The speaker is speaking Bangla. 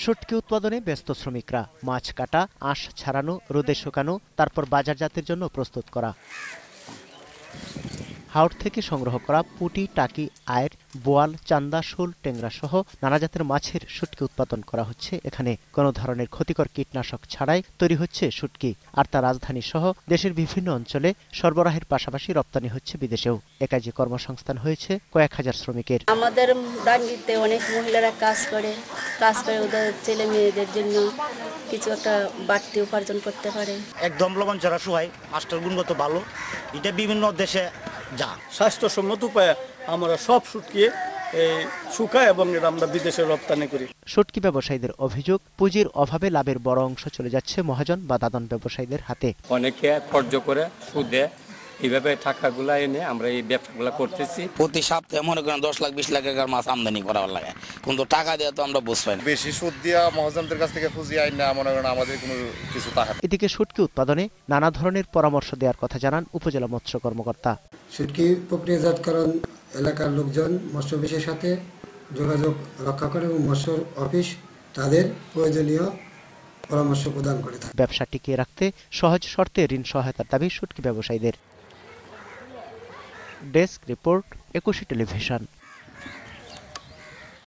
শুটকি উৎপাদনে ব্যস্ত শ্রমিকরা। মাছ কাটা, আঁশ ছাড়ানো, রোদে শুকানো, তারপর বাজারজাতের জন্য প্রস্তুত করা। হাওড় থেকে সংগ্রহ করা পুঁটি, টাকি, আয়ের, বোয়াল, চান্দা, শোল, টেংরা সহ নানা জাতের মাছের শুটকি উৎপাদন করা হচ্ছে এখানে। কোনো ধরনের ক্ষতিকর কীটনাশক ছাড়াই তৈরি হচ্ছে শুটকি। আর তা রাজধানী সহ দেশের বিভিন্ন অঞ্চলে সরবরাহের পাশাপাশি রপ্তানি হচ্ছে বিদেশেও। এ কাজে কর্মসংস্থান হয়েছে কয়েক হাজার শ্রমিকের। আমাদের ডাঙ্গিতে অনেক মহিলারা কাজ করে ওদের ছেলে মেয়েদের জন্য কিছু একটা বাড়তি উপার্জন করতে পারে। একদম লবণ ছাড়া শুকাই, মাছটার গুণগত ভালো। এটা বিভিন্ন দেশে যা স্বাস্থ্যসম্মত উপায়ে আমরা সব শুটকি শুকাই এবং এটা আমরা বিদেশে রপ্তানি করি। শুটকি ব্যবসায়ীদের অভিযোগ, পুঁজির অভাবে লাভের বড় অংশ চলে যাচ্ছে মহাজন বা দাদন ব্যবসায়ীদের হাতে। অনেকে খরচ করে সুদে এইভাবে টাকাগুলা এনে আমরা এই ব্যবসাগুলা করতেছি। প্রতি সপ্তাহে মনে করেন 10 লাখ 20 লাখ টাকার মাছ আমদানি করা লাগে, কিন্তু টাকা দিয়ে তো আমরা বুঝ পাই না। বেশি সুদ দিয়া মহাজনদের কাছ থেকে পুঁজি আইন না, মনে করেন আমাদের কোনো কিছু থাকে। এদিকে শুটকি উৎপাদনে নানা ধরনের পরামর্শ দেওয়ার কথা জানান উপজেলা মৎস্য কর্মকর্তা। শুটকি প্রক্রিয়াজাতকরণ এলাকার লোকজন মৎস্য অফিসের সাথে যোগাযোগ রক্ষা করে এবং মৎস্য অফিস তাদের প্রয়োজনীয় পরামর্শ প্রদান করে থাকে। ব্যবসা টিকিয়ে রাখতে সহজ শর্তে ঋণ সহায়তার দাবি শুটকি ব্যবসায়ীদের। Desk report, 21 television.